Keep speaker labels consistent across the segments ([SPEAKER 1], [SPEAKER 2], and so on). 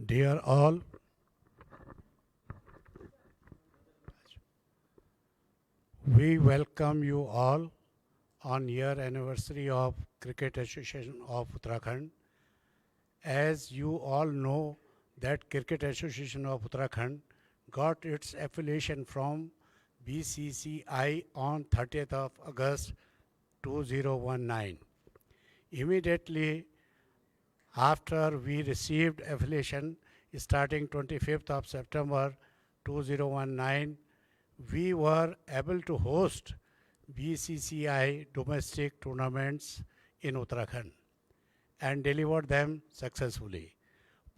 [SPEAKER 1] Dear all, we welcome you all on year anniversary of Cricket Association of Uttarakhand. As you all know that Cricket Association of Uttarakhand got its affiliation from BCCI on 30th of August 2019. Immediately after we received affiliation starting 25th of September 2019, we were able to host BCCI domestic tournaments in Uttarakhand and delivered them successfully.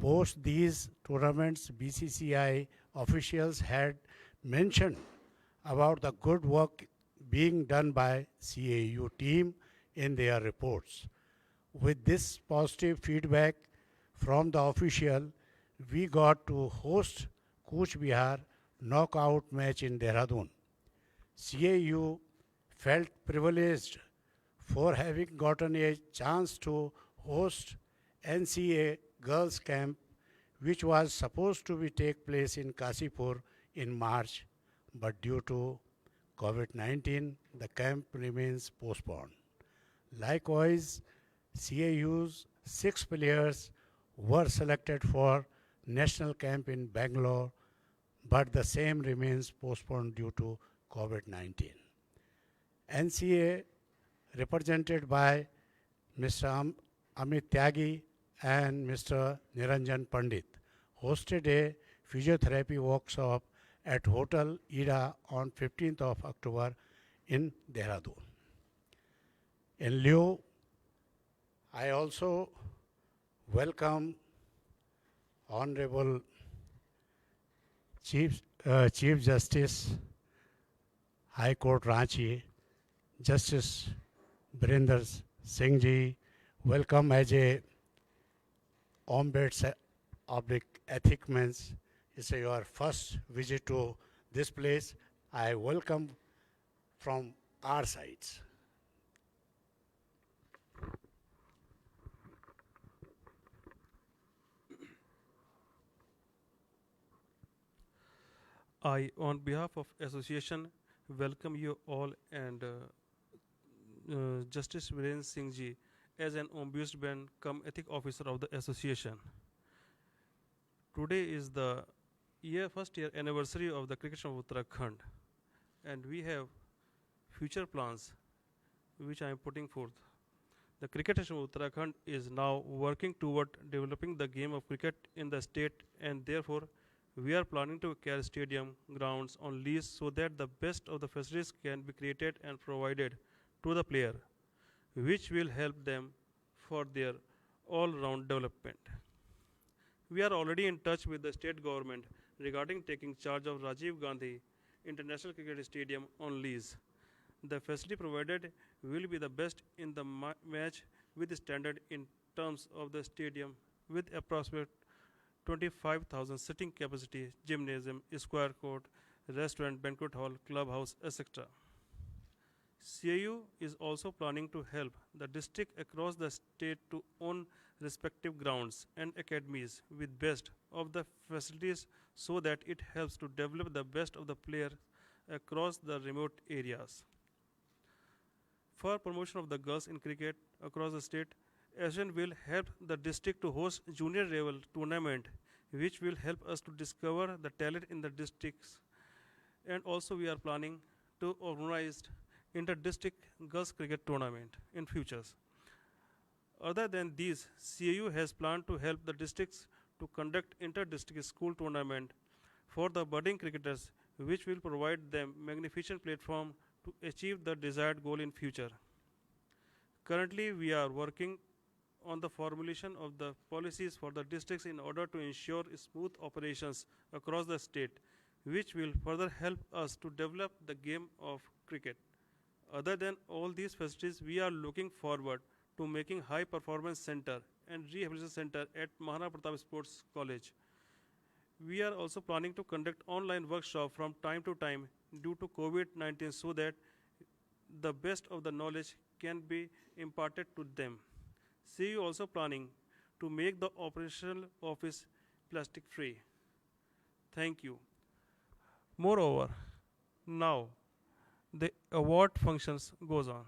[SPEAKER 1] Post these tournaments, BCCI officials had mentioned about the good work being done by CAU team in their reports. With this positive feedback from the official, we got to host Kuch Bihar knockout match in Dehradun. CAU felt privileged for having gotten a chance to host NCA girls camp which was supposed to be take place in Kasipur in March, but due to COVID-19 the camp remains postponed. Likewise, CAU's 6 players were selected for national camp in Bangalore, but the same remains postponed due to COVID-19. NCA, represented by Mr. Amit Tyagi and Mr. Niranjan Pandit, hosted a physiotherapy workshop at Hotel Ida on 15th of October in Dehradun. In lieu, I also welcome Honorable Chief Justice, High Court Ranchi, Justice Birinder Singh ji. Welcome as a Ombuds Oblique Ethic Men's. It's your first visit to this place. I welcome from our sides.
[SPEAKER 2] I, on behalf of association, welcome you all and Justice Viren Singh ji as an ombudsman come ethic officer of the association. Today is the first year anniversary of the Cricket of Uttarakhand, and we have future plans which I am putting forth. The Cricket Association of Uttarakhand is now working toward developing the game of cricket in the state, and therefore we are planning to carry stadium grounds on lease so that the best of the facilities can be created and provided to the player, which will help them for their all-round development. We are already in touch with the state government regarding taking charge of Rajiv Gandhi International Cricket Stadium on lease. The facility provided will be the best in the match with the standard in terms of the stadium with approximate 25,000 sitting capacity, gymnasium, square court, restaurant, banquet hall, clubhouse, etc. CAU is also planning to help the district across the state to own respective grounds and academies with best of the facilities so that it helps to develop the best of the players across the remote areas. For promotion of the girls in cricket across the state, ASEAN will help the district to host junior level tournament, which will help us to discover the talent in the districts. And also we are planning to organize inter-district girls cricket tournament in futures. Other than these, CAU has planned to help the districts to conduct inter-district school tournament for the budding cricketers, which will provide them magnificent platform to achieve the desired goal in future. Currently, we are working on the formulation of the policies for the districts in order to ensure smooth operations across the state, which will further help us to develop the game of cricket. Other than all these facilities, we are looking forward to making high performance center and rehabilitation center at Mahana Pratap Sports College. We are also planning to conduct online workshop from time to time due to COVID-19 so that the best of the knowledge can be imparted to them. CU also planning to make the operational office plastic free. Thank you. Moreover, now the award functions goes on.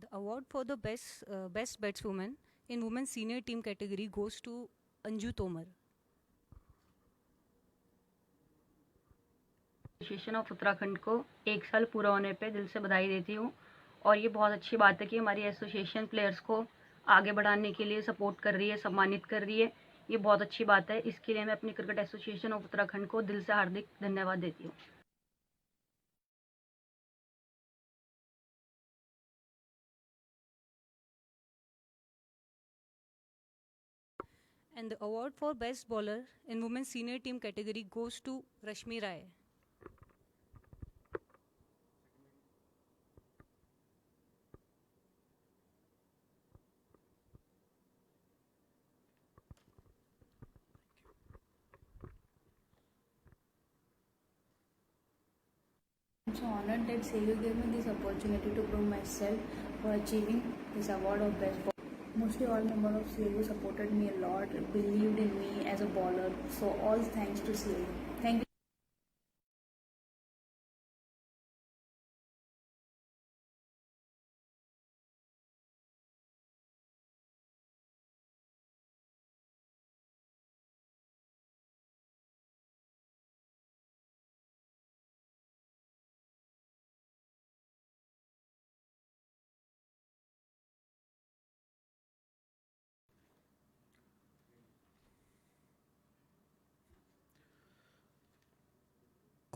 [SPEAKER 3] The award for the best batswoman in women's senior team category goes to Anju Tomar.
[SPEAKER 4] Association of Uttarakhand को 1 साल पूरा होने पे दिल से बधाई देती हूँ और ये बहुत अच्छी बात है कि हमारी एसोसिएशन प्लेयर्स को आगे बढ़ाने के लिए सपोर्ट कर रही है, सम्मानित कर रही है। ये बहुत अच्छी बात है। इसके लिए मैं अपनी क्रिकेट एसोसिएशन ऑफ उत्तराखंड को दिल से हार्दिक धन्यवाद देती हूँ।
[SPEAKER 3] And the award for best bowler in women's senior team category goes to Rashmi Rai.
[SPEAKER 5] I'm so honored that CU gave me this opportunity to prove myself for achieving this award of best bowler. Mostly all members of CU supported me a lot, believed in me as a bowler. So all thanks to CU. Thank you.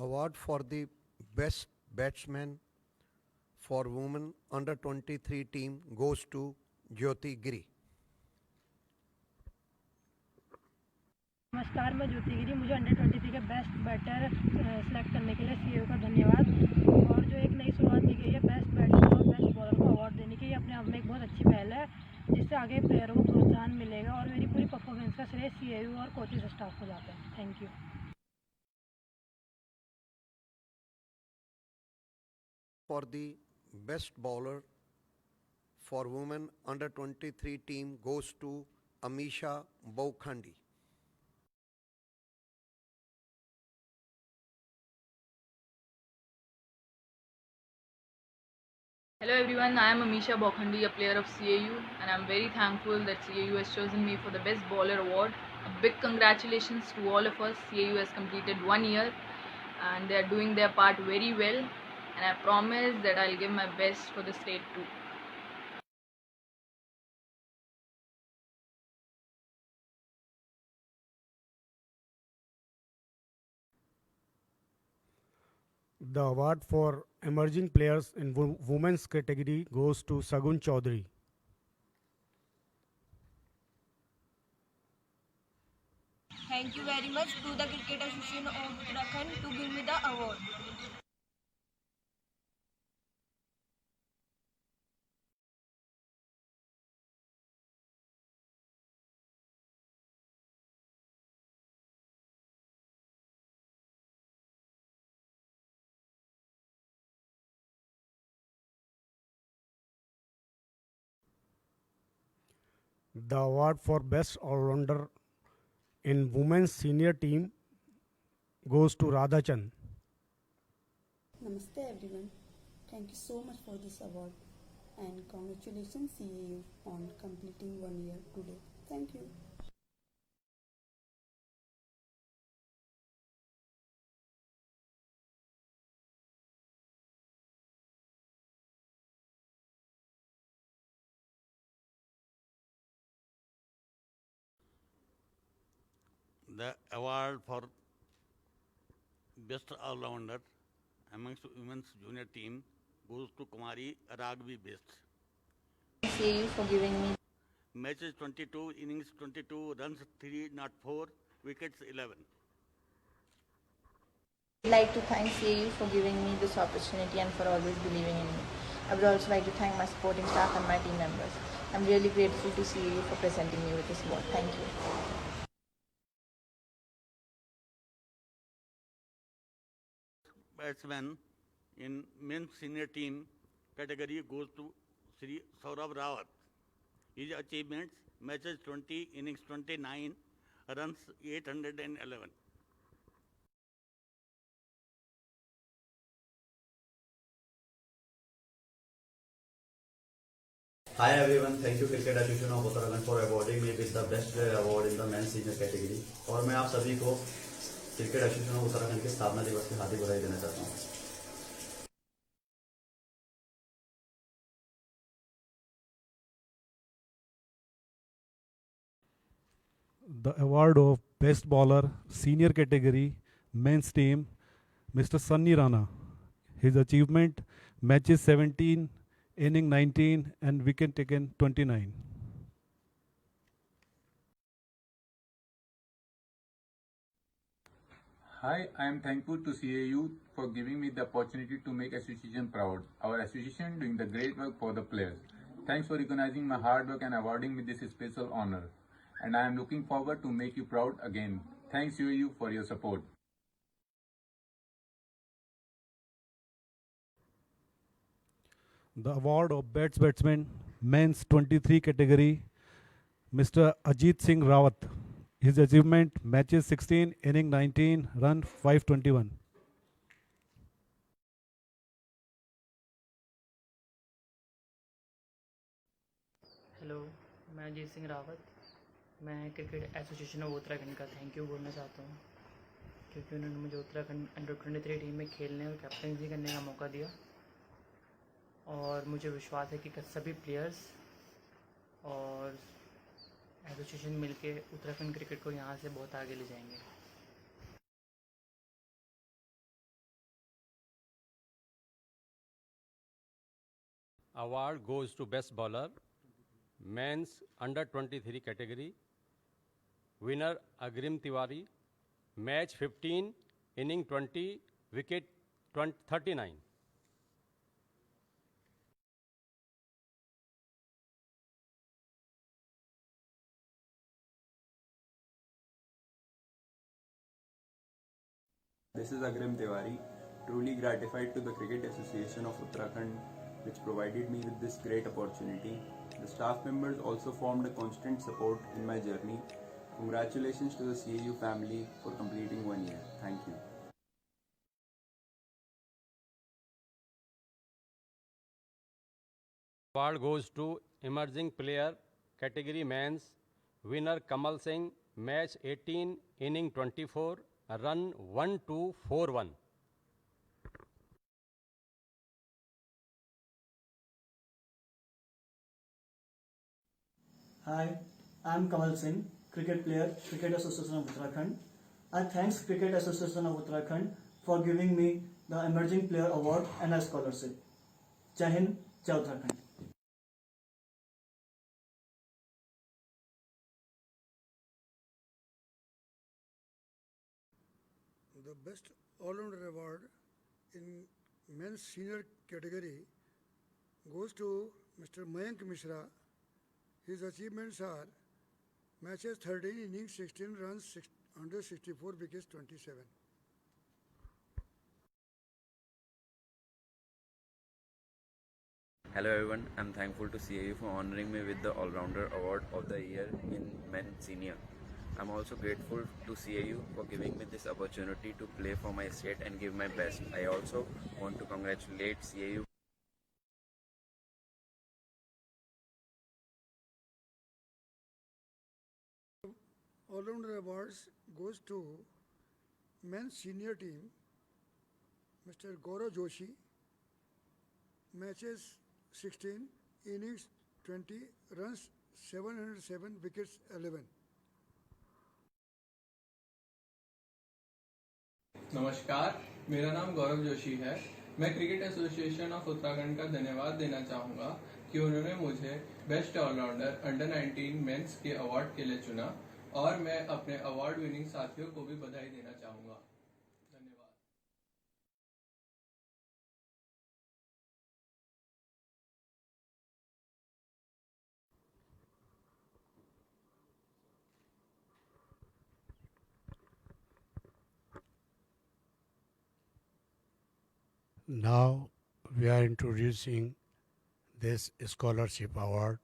[SPEAKER 6] Award for the best batsman for women under 23 team goes to Jyoti Giri.
[SPEAKER 7] नमस्कार, मैं ज्योति गिरी। मुझे under 23 के best batter select करने के लिए CEO का धन्यवाद। और जो एक नई शुरुआत की गई है बेस्ट बैट्समैन और बेस्ट बॉलर को अवार्ड देने की, ये अपने आप में एक बहुत अच्छी पहल है, जिससे आगे प्लेयरों को प्रोत्साहन मिलेगा और मेरी पूरी परफॉर्मेंस का श्रेय सीईओ और कोचिंग स्टाफ को जाता है। Thank you.
[SPEAKER 6] For the best bowler for women under 23 team goes to Amisha Boukhandi.
[SPEAKER 8] Hello everyone, I am Amisha Bokhandi, a player of CAU, and I am very thankful that CAU has chosen me for the Best Bowler Award. A big congratulations to all of us. CAU has completed 1 year and they are doing their part very well, and I promise that I'll give my best for the state too.
[SPEAKER 1] The award for emerging players in women's category goes to Sagun Chaudhary.
[SPEAKER 9] Thank you very much to the Cricket Association of Uttarakhand to give me the award.
[SPEAKER 1] The award for best all-rounder in women's senior team goes to Radha Chand.
[SPEAKER 5] Namaste everyone. Thank you so much for this award and congratulations CAU on completing 1 year today. Thank you.
[SPEAKER 10] The award for best all-rounder amongst women's junior team goes to Kumari Ragvi Best.
[SPEAKER 9] CAU for giving me.
[SPEAKER 10] matches 22, innings 22, runs 304, wickets 11.
[SPEAKER 11] I'd like to thank CAU for giving me this opportunity and for always believing in me. I would also like to thank my supporting staff and my team members. I'm really grateful to CAU for presenting me with this award. Thank you.
[SPEAKER 10] Batsman in men's senior team category goes to Sri Saurabh Rawat. His achievements: matches 20, innings 29, runs 811.
[SPEAKER 12] Hi everyone, thank you Cricket Association of Uttarakhand for awarding me with the best player award in the men's senior category. और मैं आप सभी को cricket association of Uttarakhand के स्थापना दिवस की हार्दिक बधाई देना चाहता हूँ.
[SPEAKER 13] The award of best bowler senior category men's team, Mr. Sunny Rana. His achievement: matches 17, inning 19 and wicket taken 29.
[SPEAKER 14] Hi, I am thankful to CAU for giving me the opportunity to make association proud. Our association doing the great work for the players. Thanks for recognizing my hard work and awarding me this special honor. And I am looking forward to make you proud again. Thanks CAU for your support.
[SPEAKER 13] The award of best batsman men's 23 category, Mr. Ajit Singh Rawat. His achievement: matches 16, inning 19, run 521.
[SPEAKER 15] Hello, मैं अजीत सिंह रावत. मैं cricket association of Uttarakhand का thank you बोलना चाहता हूँ, क्योंकि उन्होंने मुझे Uttarakhand अंडर-23 team में खेलने और कैप्टनसी करने का मौका दिया. और मुझे विश्वास है कि सभी प्लेयर्स और एसोसिएशन मिलके उत्तराखंड क्रिकेट को यहाँ से बहुत आगे ले जाएंगे.
[SPEAKER 16] Award goes to best bowler, men's under 23 category. Winner Agrim Tiwari. Match 15, inning 20, wicket 39.
[SPEAKER 17] This is Agrim Tiwari, truly gratified to the Cricket Association of Uttarakhand, which provided me with this great opportunity. The staff members also formed a constant support in my journey. Congratulations to the CAU family for completing 1 year. Thank you.
[SPEAKER 16] Award goes to emerging player category men's. Winner Kamal Singh. Match 18, inning 24, run 1241.
[SPEAKER 18] Hi, I am Kamal Singh, cricket player, Cricket Association of Uttarakhand. I thanks Cricket Association of Uttarakhand for giving me the Emerging Player Award and a scholarship. Jai Hind, Jai Uttarakhand.
[SPEAKER 19] The Best All-Rounder Award in men's senior category goes to Mr. Mayank Mishra. His achievements are matches 13, innings 16, runs 164, wickets 27.
[SPEAKER 20] Hello everyone, I'm thankful to CAU for honoring me with the All-Rounder Award of the Year in Men Senior. I'm also grateful to CAU for giving me this opportunity to play for my state and give my best. I also want to congratulate CAU.
[SPEAKER 19] All-Rounder Awards goes to men's senior team, Mr. Gaurav Joshi. Matches 16, innings 20, runs 707, wickets 11.
[SPEAKER 21] नमस्कार, मेरा नाम गौरव जोशी है. मैं cricket association of Uttarakhand का धन्यवाद देना चाहूँगा कि उन्होंने मुझे बेस्ट ऑलराउंडर अंडर 19 मेंस के अवार्ड के लिए चुना और मैं अपने अवार्ड विनिंग साथियों को भी बधाई देना चाहूँगा। धन्यवाद।
[SPEAKER 1] Now we are introducing this scholarship award.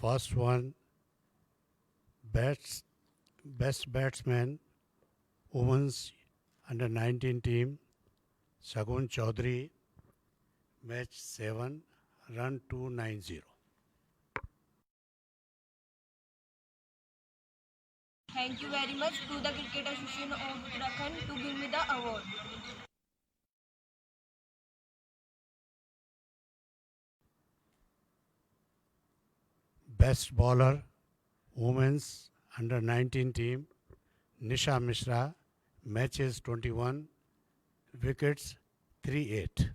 [SPEAKER 1] First one, best batsman, women's under 19 team, Sagun Chaudhary, match 7, run 290.
[SPEAKER 9] Thank you very much to the Cricket Association of Uttarakhand to give me the award.
[SPEAKER 1] Best bowler, women's under 19 team, Nisha Mishra, matches 21, wickets 38.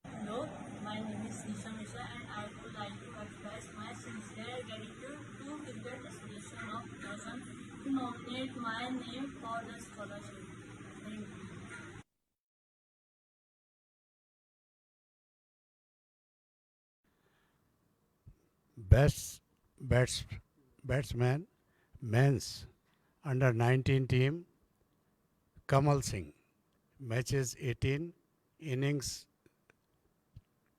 [SPEAKER 22] Hello, my name is Nisha Mishra and I would like to express my sincere gratitude to Cricket Association of Uttarakhand to nominate my name for the scholarship. Thank you.
[SPEAKER 1] Best batsman, men's under 19 team, Kamal Singh, matches 18, innings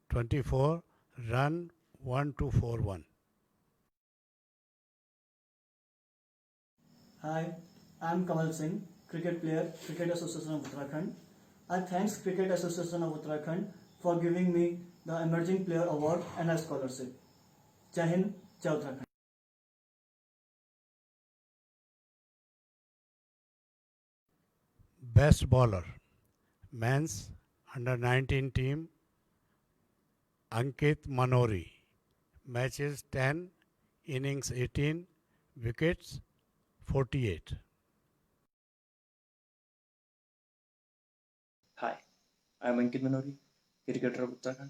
[SPEAKER 1] 24, run 1241.
[SPEAKER 18] Hi, I'm Kamal Singh, cricket player, Cricket Association of Uttarakhand. I thanks Cricket Association of Uttarakhand for giving me the Emerging Player Award and a scholarship. Jai Hind, Jai Uttarakhand.
[SPEAKER 1] Best bowler, men's under 19 team, Ankit Manori, matches 10, innings 18, wickets 48.
[SPEAKER 23] Hi, I am Ankit Manori, cricketer of Uttarakhand.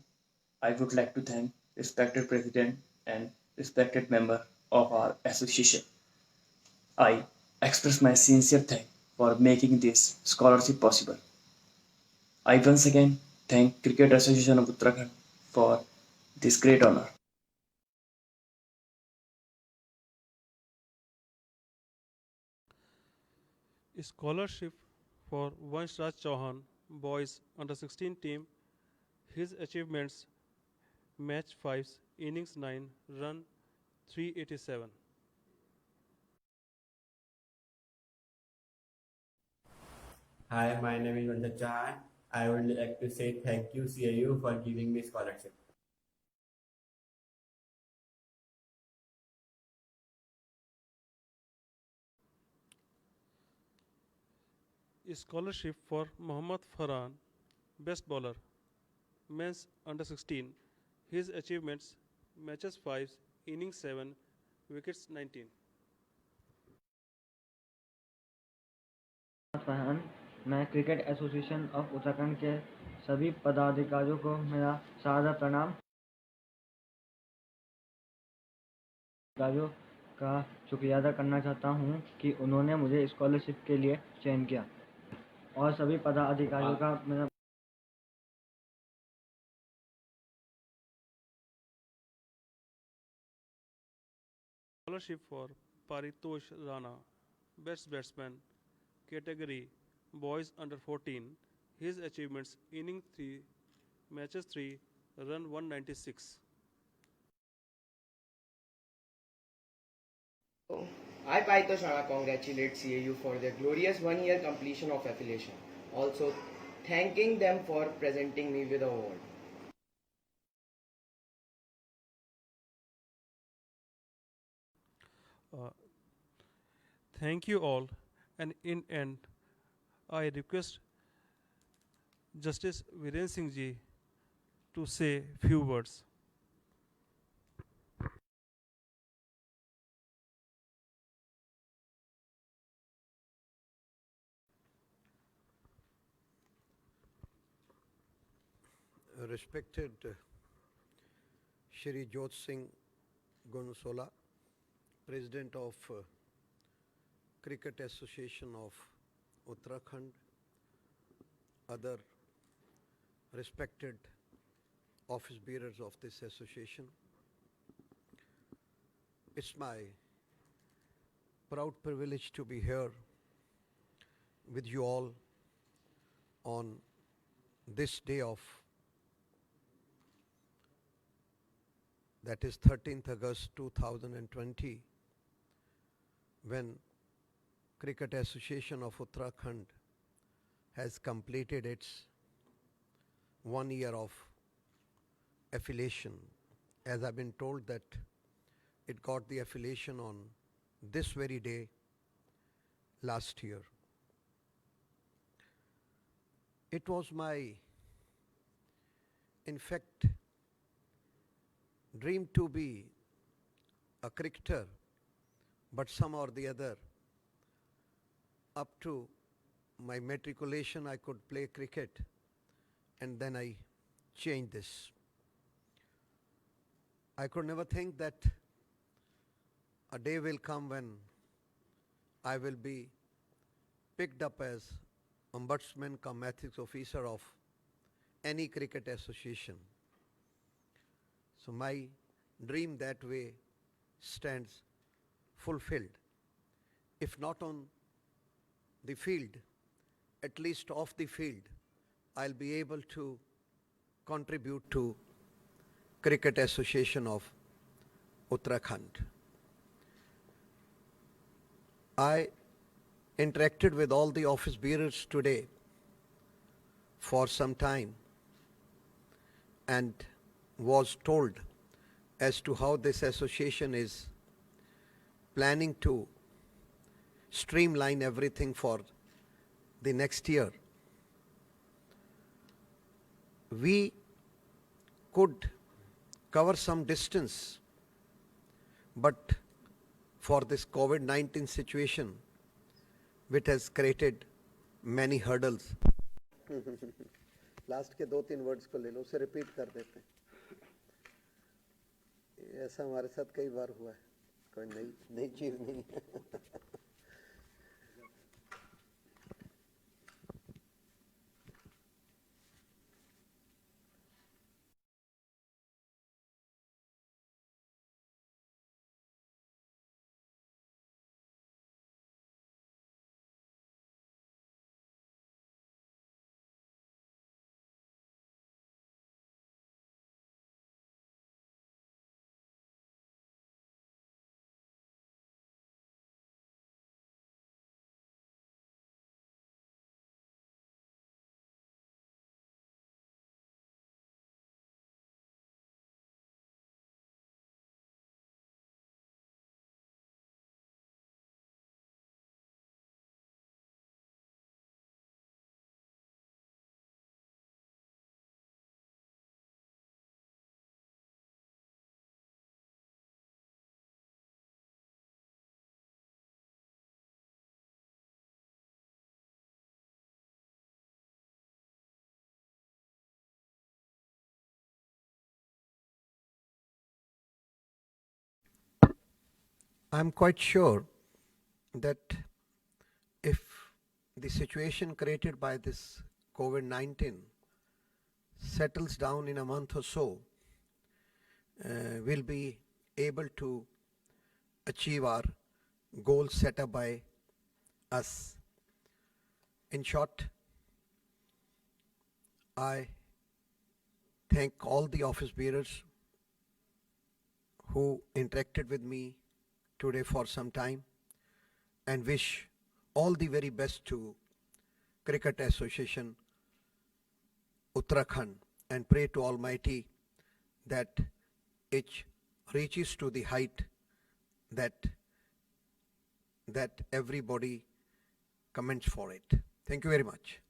[SPEAKER 23] I would like to thank respected president and respected member of our association. I express my sincere thanks for making this scholarship possible. I once again thank Cricket Association of Uttarakhand for this great honor.
[SPEAKER 2] Scholarship for Vansh Chauhan, boys under 16 team. His achievements: match 5, innings 9, run 387.
[SPEAKER 24] Hi, my name is Vanchal Chauhan. I would like to say thank you CIU for giving me scholarship.
[SPEAKER 2] Scholarship for Mohammad Farhan, best bowler, men's under 16. His achievements: matches 5, innings 7, wickets 19.
[SPEAKER 25] Farhan, मैं cricket association of Uttarakhand के सभी पदाधिकारियों को मेरा सादर प्रणाम अधिकारियों का शुक्रिया अदा करना चाहता हूं कि उन्होंने मुझे स्कॉलरशिप के लिए चयन किया और सभी पदाधिकारियों का मेरा
[SPEAKER 2] Scholarship for Paritosh Rana, best batsman, category boys under 14. His achievements: inning 3, matches 3, run 196.
[SPEAKER 26] I, Paritosh Rana, congratulate CAU for their glorious one-year completion of affiliation. Also, thanking them for presenting me with the award.
[SPEAKER 2] Thank you all, and in end, I request Justice Viren Singh Ji to say few words.
[SPEAKER 3] respected Shri Jot Singh Gonsola, President of Cricket Association of Uttarakhand, other respected office bearers of this association. It's my proud privilege to be here with you all on this day of, that is 13th August 2020, when Cricket Association of Uttarakhand has completed its 1 year of affiliation. As I've been told that it got the affiliation on this very day last year. It was my, in fact, dream to be a cricketer, but somehow or the other, up to my matriculation, I could play cricket, and then I changed this. I could never think that a day will come when I will be picked up as ombudsman cum ethics officer of any cricket association. So my dream that way stands fulfilled. If not on the field, at least off the field, I'll be able to contribute to Cricket Association of Uttarakhand. I interacted with all the office bearers today for some time and was told as to how this association is planning to streamline everything for the next year. We could cover some distance, but for this COVID-19 situation, which has created many hurdles. Last के 2-3 words को ले लो, उसे repeat कर देते हैं. ऐसा हमारे साथ कई बार हुआ है, कोई नई चीज नहीं है. I'm quite sure that if the situation created by this COVID-19 settles down in a month or so, we'll be able to achieve our goals set up by us. In short, I thank all the office bearers who interacted with me today for some time and wish all the very best to Cricket Association Uttarakhand and pray to Almighty that it reaches to the height that everybody commends for it. Thank you very much.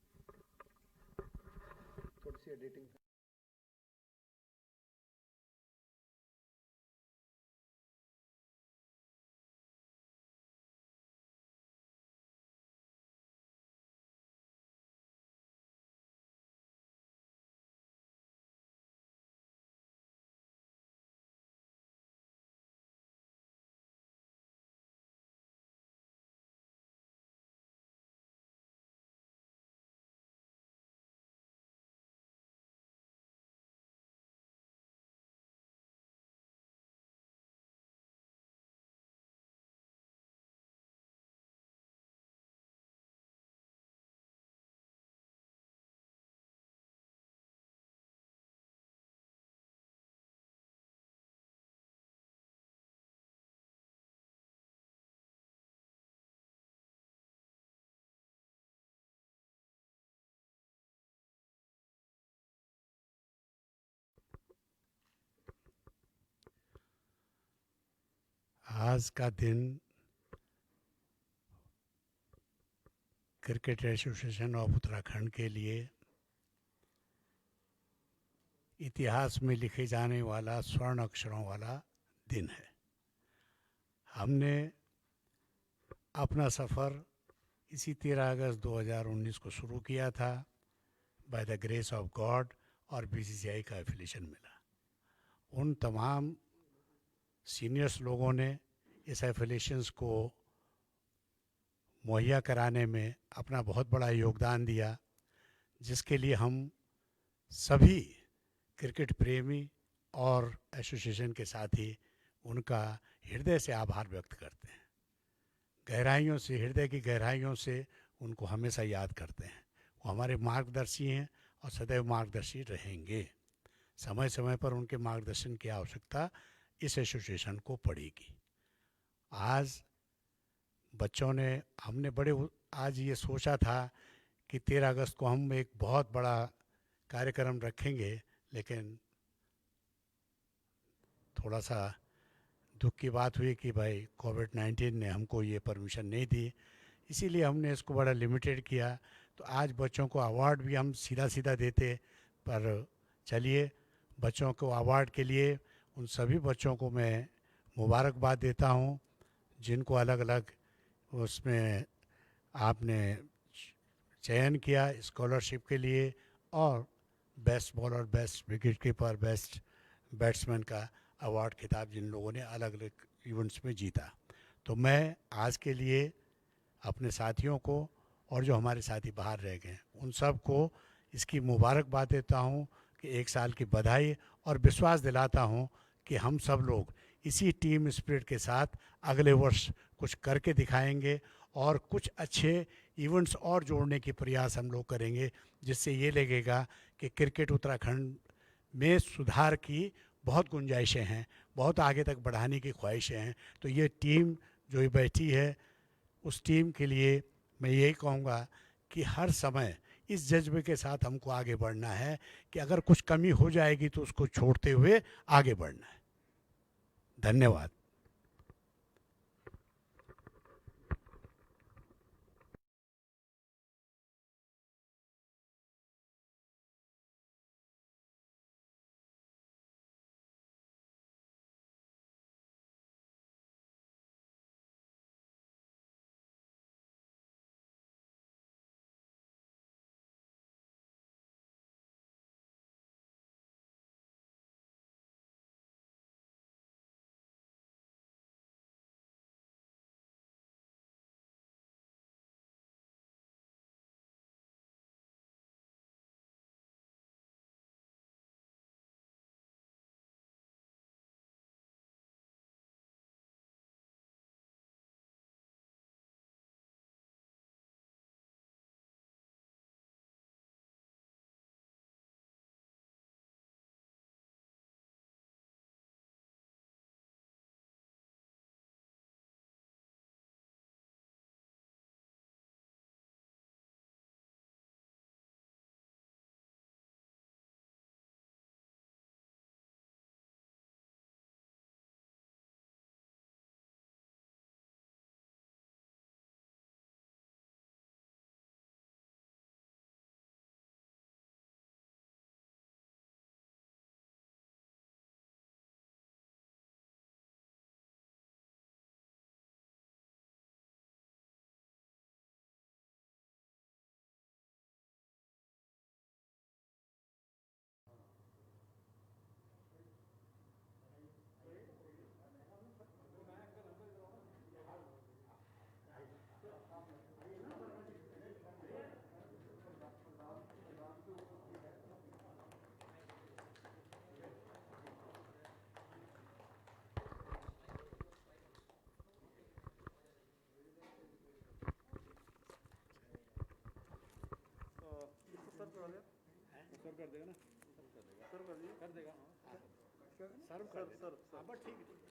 [SPEAKER 1] आज का दिन cricket association of Uttarakhand के लिए इतिहास में लिखे जाने वाला स्वर्ण अक्षरों वाला दिन है। हमने अपना सफ़र इसी 13 अगस्त 2019 को शुरू किया था। By the grace of God और बीसीसीआई का एफिलिएशन मिला। उन तमाम सीनियर्स लोगों ने इस एफिलिएशंस को मुहैया कराने में अपना बहुत बड़ा योगदान दिया, जिसके लिए हम सभी क्रिकेट प्रेमी और एसोसिएशन के साथी उनका हृदय से आभार व्यक्त करते हैं। गहराइयों से, हृदय की गहराइयों से उनको हमेशा याद करते हैं। वो हमारे मार्गदर्शी हैं और सदैव मार्गदर्शी रहेंगे। समय समय पर उनके मार्गदर्शन की आवश्यकता इस एसोसिएशन को पड़ेगी। आज बच्चों ने, हमने आज ये सोचा था कि 13 अगस्त को हम एक बहुत बड़ा कार्यक्रम रखेंगे, लेकिन थोड़ा सा दुख की बात हुई कि भाई कोविड-19 ने हमको ये परमिशन नहीं दी, इसीलिए हमने इसको बड़ा लिमिटेड किया। तो आज बच्चों को अवार्ड भी हम सीधा सीधा देते, पर चलिए, बच्चों को अवार्ड के लिए उन सभी बच्चों को मैं मुबारकबाद देता हूँ जिनको अलग अलग उसमें आपने चयन किया स्कॉलरशिप के लिए, और best bowler, best wicket keeper, best batsman का अवार्ड खिताब जिन लोगों ने अलग अलग इवेंट्स में जीता। तो मैं आज के लिए अपने साथियों को और जो हमारे साथी बाहर रह गए उन सब को इसकी मुबारकबाद देता हूँ कि 1 साल की बधाई, और विश्वास दिलाता हूँ कि हम सब लोग इसी टीम स्पिरिट के साथ अगले वर्ष कुछ करके दिखाएंगे और कुछ अच्छे इवेंट्स और जोड़ने की प्रयास हम लोग करेंगे, जिससे ये लगेगा कि क्रिकेट उत्तराखंड में सुधार की बहुत गुंजाइशें हैं, बहुत आगे तक बढ़ाने की ख्वाहिशें हैं। तो ये टीम जो बैठी है, उस टीम के लिए मैं यही कहूँगा कि हर समय इस जज्बे के साथ हमको आगे बढ़ना है कि अगर कुछ कमी हो जाएगी तो उसको छोड़ते हुए आगे बढ़ना है। धन्यवाद।
[SPEAKER 2] कर देगा ना, कर देगा, कर देगा, सर्व कर, ठीक है।